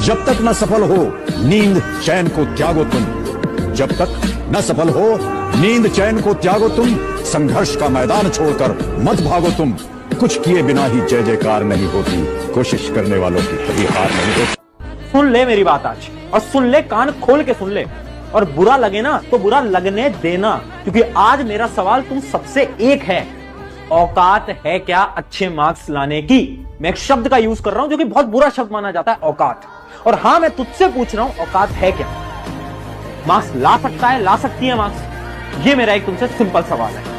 जब तक न सफल हो नींद चैन को त्यागो तुम, जब तक न सफल हो नींद चैन को त्यागो तुम, संघर्ष का मैदान छोड़कर मत भागो तुम, कुछ किए बिना ही जय जयकार नहीं होती, कोशिश करने वालों की कभी हार नहीं होती। सुन ले मेरी बात आज, और सुन ले, कान खोल के सुन ले, और बुरा लगे ना तो बुरा लगने देना, क्योंकि आज मेरा सवाल तुम सबसे एक है, औकात है क्या अच्छे मार्क्स लाने की? मैं एक शब्द का यूज कर रहा हूं जो कि बहुत बुरा शब्द माना जाता है, औकात। और हां, मैं तुझसे पूछ रहा हूं, औकात है क्या? मार्क्स ला सकता है, ला सकती है मार्क्स? ये मेरा एक तुमसे सिंपल सवाल है।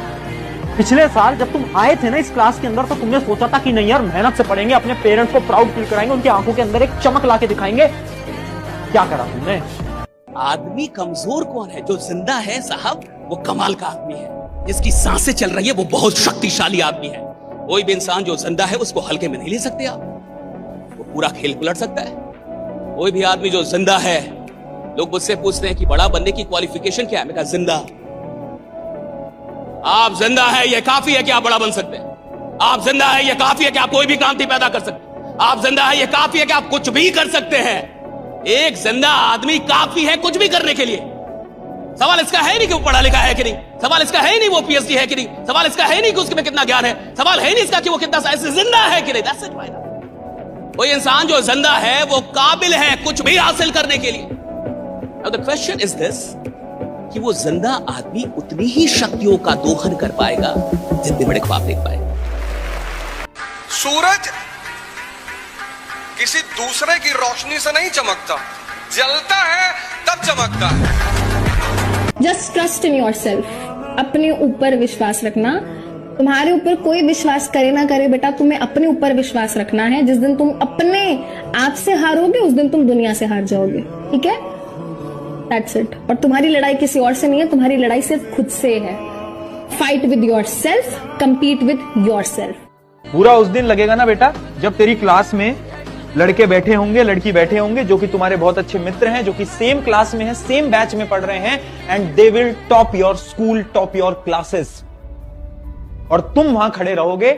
पिछले साल जब तुम आए थे ना इस क्लास के अंदर, तो तुमने सोचा था कि नहीं यार, मेहनत से पढ़ेंगे, अपने पेरेंट्स को प्राउड फील कराएंगे, उनकी आंखों के अंदर एक चमक ला के दिखाएंगे। क्या करा तुमने? आदमी कमजोर कौन है? जो जिंदा है साहब, वो कमाल का आदमी है। जिसकी सांसें चल रही है वो बहुत शक्तिशाली आदमी है। कोई भी इंसान जो जिंदा है उसको हल्के में नहीं ले सकते आप, वो पूरा खेल पलट सकता है। कोई भी आदमी जो जिंदा है, लोग मुझसे पूछते हैं कि बड़ा बनने की क्वालिफिकेशन क्या है? मैं कहा जिंदा। आप जिंदा है, ये काफी है कि आप बड़ा बन सकते हैं। आप जिंदा है, ये काफी है कि आप कोई भी क्रांति पैदा कर सकते हैं। आप जिंदा है, ये काफी है कि आप कुछ भी कर सकते हैं। एक जिंदा आदमी काफी है कुछ भी करने के लिए। सवाल इसका है नहीं कि वो पढ़ा लिखा है कि नहीं, सवाल इसका है नहीं वो पीएचडी है कि नहीं, सवाल इसका है नहीं कि उसके में कितना ज्ञान है, सवाल है नहीं इसका कि वो कितना जिंदा है कि नहीं। That's it, भाई। कोई इंसान जो जिंदा है वो काबिल है कुछ भी हासिल करने के लिए। Now the question is this, कि वो जिंदा आदमी उतनी ही शक्तियों का दोहन कर पाएगा जितने बड़े ख्वाब देख पाएगा। सूरज किसी दूसरे की रोशनी से नहीं चमकता, जलता है तब चमकता है। Just trust in your self, अपने ऊपर विश्वास रखना। तुम्हारे ऊपर कोई विश्वास करे ना करे बेटा, तुम्हें अपने ऊपर विश्वास रखना है। जिस दिन तुम अपने आप से हारोगे उस दिन तुम दुनिया से हार जाओगे, ठीक है? That's it. और तुम्हारी लड़ाई किसी और से नहीं है, तुम्हारी लड़ाई सिर्फ खुद से है। Fight with your self, compete with your self. बुरा उस दिन लगेगा ना बेटा जब तेरी क्लास में लड़के बैठे होंगे, लड़की बैठे होंगे जो कि तुम्हारे बहुत अच्छे मित्र हैं, जो कि सेम क्लास में हैं, सेम बैच में पढ़ रहे हैं, and they will top your school, top your classes, और तुम वहां खड़े रहोगे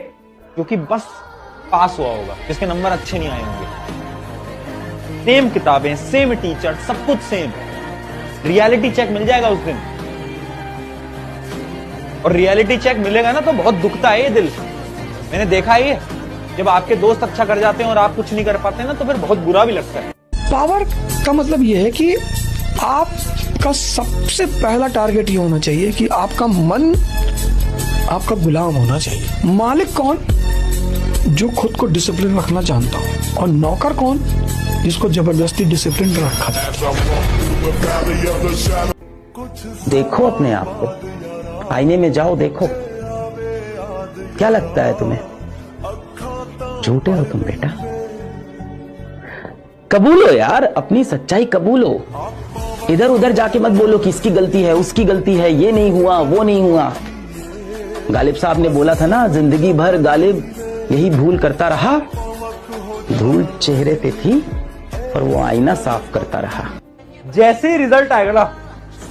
जो कि बस पास हुआ होगा, जिसके नंबर अच्छे नहीं आए होंगे। सेम किताबें, सेम टीचर, सब कुछ सेम। रियलिटी चेक मिल जाएगा उस दिन, और रियलिटी चेक मिलेगा ना तो बहुत दुखता है ये दिल। मैंने देखा है ये, जब आपके दोस्त अच्छा कर जाते हैं और आप कुछ नहीं कर पाते ना, तो फिर बहुत बुरा भी लगता है। पावर का मतलब यह है कि आपका सबसे पहला टारगेट ये होना चाहिए कि आपका मन आपका गुलाम होना चाहिए। मालिक कौन? जो खुद को डिसिप्लिन रखना जानता हो, और नौकर कौन? जिसको जबरदस्ती डिसिप्लिन में रखा जाए। देखो अपने आप को, आईने में जाओ, देखो क्या लगता है तुम्हें? झूठे हो तुम बेटा। कबूलो यार, अपनी सच्चाई कबूलो। इधर उधर जाके मत बोलो कि इसकी गलती है, उसकी गलती है, ये नहीं हुआ, वो नहीं हुआ। गालिब साहब ने बोला था ना, जिंदगी भर गालिब यही भूल करता रहा, धूल चेहरे पे थी और वो आईना साफ करता रहा। जैसे ही रिजल्ट आएगा ना,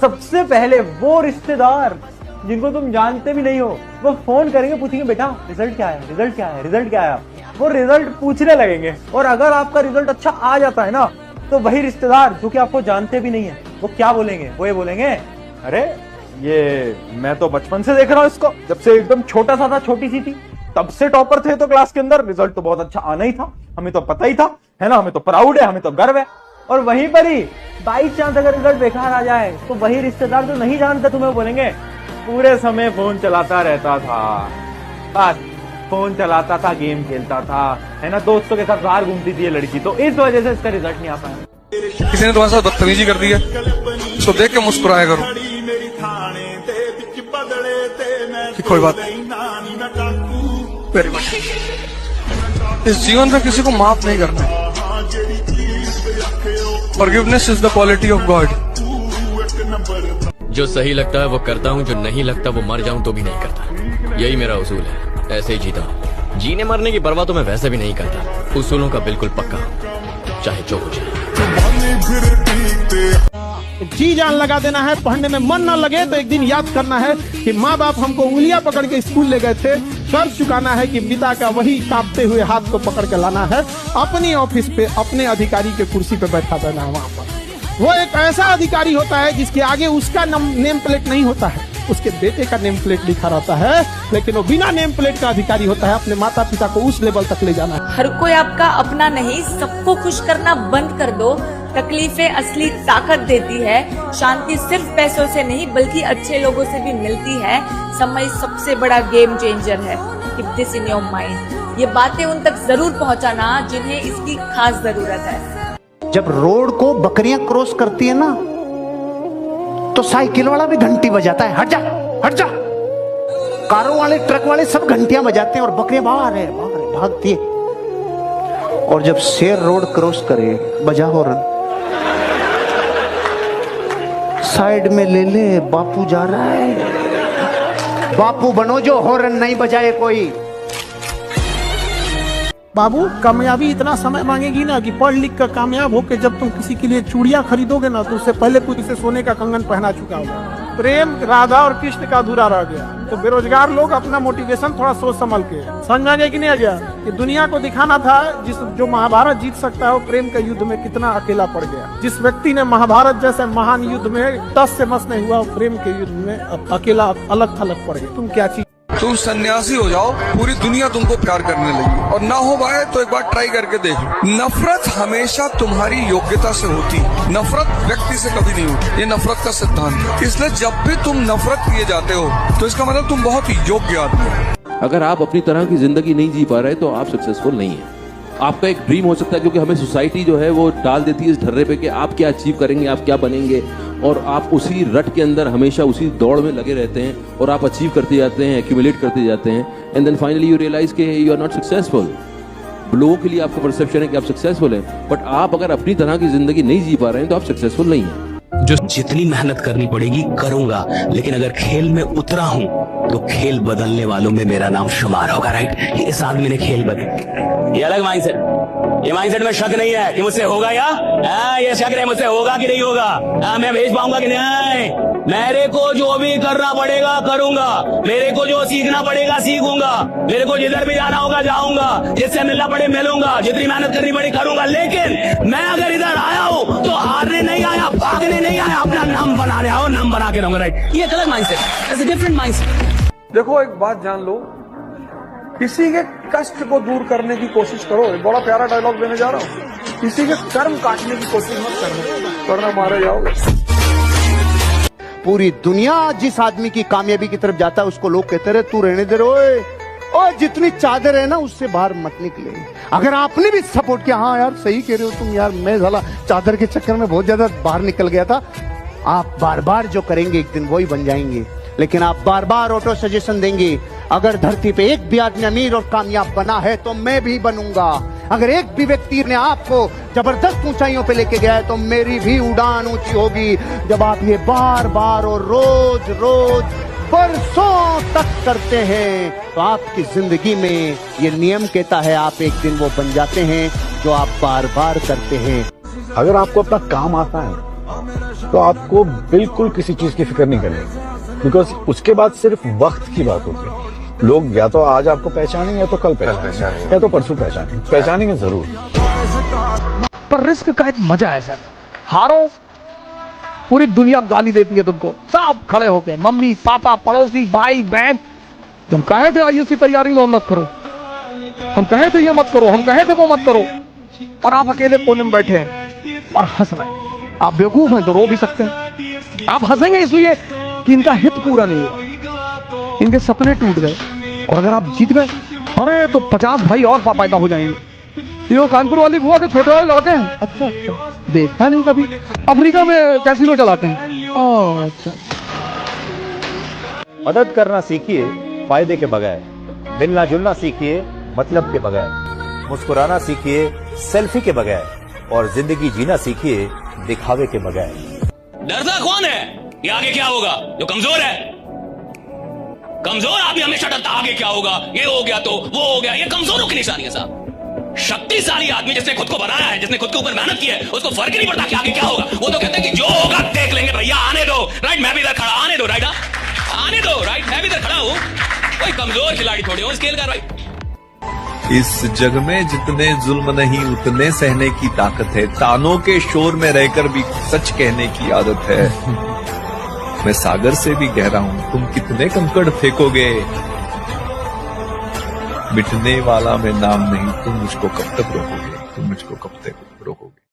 सबसे पहले वो रिश्तेदार जिनको तुम जानते भी नहीं हो, वो फोन करेंगे, पूछेंगे बेटा रिजल्ट क्या है, रिजल्ट क्या है, रिजल्ट क्या आया। वो रिजल्ट पूछने लगेंगे, और अगर आपका रिजल्ट अच्छा आ जाता है ना, तो वही रिश्तेदार जो कि आपको जानते भी नहीं है, वो क्या बोलेंगे? वो ये बोलेंगे, अरे ये मैं तो बचपन से देख रहा हूँ इसको, जब से एकदम छोटा सा था, छोटी सी थी, तब से टॉपर थे तो क्लास के अंदर, रिजल्ट तो बहुत अच्छा आना ही था, हमें तो पता ही था, है ना, हमें तो प्राउड है, हमें तो गर्व है। और वहीं पर ही बाई चांस अगर रिजल्ट बेकार आ जाए, तो वही रिश्तेदार जो नहीं जानते तुम्हें बोलेंगे, पूरे समय फोन चलाता रहता था, बस फोन चलाता था, गेम खेलता था, है ना, दोस्तों के साथ बाहर घूमती थी ये लड़की, तो इस वजह से इसका रिजल्ट नहीं आ पाया। किसी ने तुम्हारे साथ बदतमीजी कर दी है, उसको देख के मुस्कुराया करो कि कोई बात नहीं। Very good. इस जीवन में किसी को माफ नहीं करना। Forgiveness is the quality of God. जो सही लगता है वो करता हूँ, जो नहीं लगता वो मर जाऊं तो भी नहीं करता। यही मेरा उसूल है, ऐसे ही जीता हूँ। जीने मरने की परवाह तो मैं वैसे भी नहीं करता, उसूलों का बिल्कुल पक्का हूँ, चाहे जो हो जाए। जी जान लगा देना है, पढ़ने में मन न लगे तो एक दिन याद करना है कि माँ बाप हमको उंगलियां पकड़ के स्कूल ले गए थे, कर्ज चुकाना है कि पिता का वही कांपते हुए हाथ को पकड़ के लाना है, अपनी ऑफिस पे अपने अधिकारी के कुर्सी पे बैठा देना है। वहां पर वो एक ऐसा अधिकारी होता है जिसके आगे उसका नेम प्लेट नहीं होता है, उसके बेटे का नेम प्लेट लिखा रहता है, लेकिन वो बिना नेम प्लेट का अधिकारी होता है। अपने माता पिता को उस लेवल तक ले जाना है। हर कोई आपका अपना नहीं, सबको खुश करना बंद कर दो। तकलीफें असली ताकत देती है। शांति सिर्फ पैसों से नहीं बल्कि अच्छे लोगों से भी मिलती है। समय सबसे बड़ा गेम चेंजर है। Keep this in your mind. ये बातें उन तक जरूर पहुंचाना जिन्हें इसकी खास जरूरत है। जब रोड को बकरियां क्रॉस करती है ना, तो साइकिल वाला भी घंटी बजाता है, हट जा हट जा। कारों वाले ट्रक वाले सब घंटियां बजाते हैं और बकरियां भागती है। और जब शेर रोड क्रॉस करे, बजा हॉर्न, साइड में ले बापू जा रहा है। बापू बनो जो हॉर्न नहीं बजाए कोई। बाबू, कामयाबी इतना समय मांगेगी ना कि पढ़ लिख कर कामयाब होकर जब तुम किसी के लिए चूड़ियां खरीदोगे ना, तो उससे पहले कुछ से सोने का कंगन पहना चुका होगा। प्रेम राधा और कृष्ण का अधूरा रह गया। तो बेरोजगार लोग अपना मोटिवेशन थोड़ा सोच संभल के, समझ में आ गया कि नहीं आ गया? कि दुनिया को दिखाना था जो महाभारत जीत सकता है वो प्रेम के युद्ध में कितना अकेला पड़ गया। जिस व्यक्ति ने महाभारत जैसे महान युद्ध में टस से मस नहीं हुआ, प्रेम के युद्ध में अकेला अलग थलग पड़ गया। तुम क्या चीज, तुम सन्यासी हो जाओ, पूरी दुनिया तुमको प्यार करने लगी। और ना हो पाए तो एक बार ट्राई करके देख लो। नफरत हमेशा तुम्हारी योग्यता से होती, नफरत व्यक्ति से कभी नहीं होती। ये नफरत का सिद्धांत है। इसलिए जब भी तुम नफरत किए जाते हो तो इसका मतलब तुम बहुत योग्य आदमी हो। अगर आप अपनी तरह की जिंदगी नहीं जी पा रहे तो आप सक्सेसफुल नहीं है। आपका एक ड्रीम हो सकता है, क्योंकि हमें सोसाइटी जो है वो डाल देती है इस ढर्रे पे कि आप क्या अचीव करेंगे, आप क्या बनेंगे, और आप उसी रट के अंदर हमेशा उसी दौड़ में लगे रहते हैं और आप अचीव करते जाते हैं, एक्यूमुलेट करते जाते हैं, and then finally you realise कि यू आर नॉट सक्सेसफुल। लोगों के लिए आपका परसेप्शन है कि आप सक्सेसफुल हैं, बट आप अगर अपनी तरह की जिंदगी नहीं जी पा रहे हैं तो आप सक्सेसफुल नहीं हैं। जो जितनी मेहनत करनी पड़ेगी करूंगा, लेकिन अगर खेल में उतरा हूं तो खेल बदलने वालों में मेरा नाम शुमार होगा। राइट, इस आदमी ने खेल बदल, ये अलग माइंडसेट, ये माइंडसेट में शक नहीं है कि मुझसे होगा या ये शक नहीं मुझसे होगा कि नहीं होगा, मैं भेज पाऊंगा कि नहीं। मेरे को जो भी करना पड़ेगा करूंगा, मेरे को जो सीखना पड़ेगा सीखूंगा, मेरे को जिधर भी जाना होगा जाऊंगा, जिससे मिलना पड़े मिलूंगा, जितनी मेहनत करनी पड़ी करूंगा। लेकिन मैं अगर इधर आया हूं तो हारने नहीं आया, भागने नहीं आया, अपना नाम बना रहा हूं, नाम बना के रहूंगा। राइट, ये अलग माइंडसेट, डिफरेंट माइंडसेट। देखो एक बात जान लो, किसी के कष्ट को दूर करने की कोशिश करो। बड़ा प्यारा डायलॉग देने जा रहा हूँ, किसी के कर्म काटने की कोशिश मत करना, वरना मारे जाओगे। पूरी दुनिया जिस आदमी की कामयाबी की तरफ जाता है उसको लोग कहते रहे तू रहने दे रोए, और जितनी चादर है ना उससे बाहर मत निकले। अगर आपने भी सपोर्ट किया, हाँ यार सही कह रहे हो तुम यार, मैं साला चादर के चक्कर में बहुत ज्यादा बाहर निकल गया था, आप बार बार जो करेंगे एक दिन वही बन जाएंगे। लेकिन आप बार बार ऑटो सजेशन देंगे, अगर धरती पे एक भी आदमी अमीर और कामयाब बना है तो मैं भी बनूंगा। अगर एक भी व्यक्ति ने आपको जबरदस्त ऊंचाइयों पे लेके गया है तो मेरी भी उड़ान ऊंची होगी। जब आप ये बार बार और रोज रोज बरसों तक करते हैं तो आपकी जिंदगी में ये नियम कहता है आप एक दिन वो बन जाते हैं जो आप बार बार करते हैं। अगर आपको अपना काम आता है तो आपको बिल्कुल किसी चीज की फिक्र नहीं करनी, बिकॉज उसके बाद सिर्फ वक्त की बात होती है। लोग या तो आज आपको पहचानेंगे या तो कल पहचानेंगे या तो परसों पहचानेंगे जरूर। पर रिस्क का एक मजा है सर, हारो पूरी दुनिया गाली देती है तुमको, सब खड़े होके मम्मी पापा पड़ोसी भाई बहन, तुम कहे थे आईएएस की तैयारी लो मत करो, हम कहे थे ये मत करो, हम कहे थे वो मत करो, और आप अकेले कोने में बैठे हैं और हंस रहे हैं। आप बेवकूफ हैं तो रो भी सकते हैं, आप हंसेंगे इसलिए कि इनका हित पूरा नहीं हुआ, इनके सपने टूट गए, और अगर आप जीत गए अरे तो 50 भाई और पैदा हो जाएंगे। ये कानपुर वाली बुआ के छोटे वाले लड़के हैं, अच्छा देखा नहीं कभी, अफ्रीका में कैसीनो चलाते हैं। अच्छा, मदद करना सीखिए फायदे के बगैर, मिलना जुलना सीखिए मतलब के बगैर, मुस्कुराना सीखिए सेल्फी के बगैर, और जिंदगी जीना सीखिए दिखावे के बगैर। डरता कौन है कि आगे क्या होगा? जो कमजोर है। कमजोर आदमी हमेशा डरता आगे क्या होगा, ये हो गया तो वो हो गया। ये कमजोरों की निशानी है साहब। शक्तिशाली आदमी जिसने खुद को बनाया है, जिसने खुद के ऊपर मेहनत की है, उसको फर्क ही नहीं पड़ता कि आगे क्या होगा। वो तो कहते हैं कि जो होगा देख लेंगे भैया, आने दो। राइट, मैं भी इधर खड़ा, आने दो। राइट, आने दो। राइट, मैं भी इधर खड़ा हूं। कोई कमजोर खिलाड़ी थोड़ी हो स्केल कार्रवाई। इस जग में जितने जुल्म नहीं उतने सहने की ताकत है। तानों के शोर में रहकर भी सच कहने की आदत है। मैं सागर से भी गहरा हूं, तुम कितने कंकड़ फेंकोगे। मिटने वाला मैं नाम नहीं, तुम मुझको कब तक रोकोगे, तुम मुझको कब तक रोकोगे।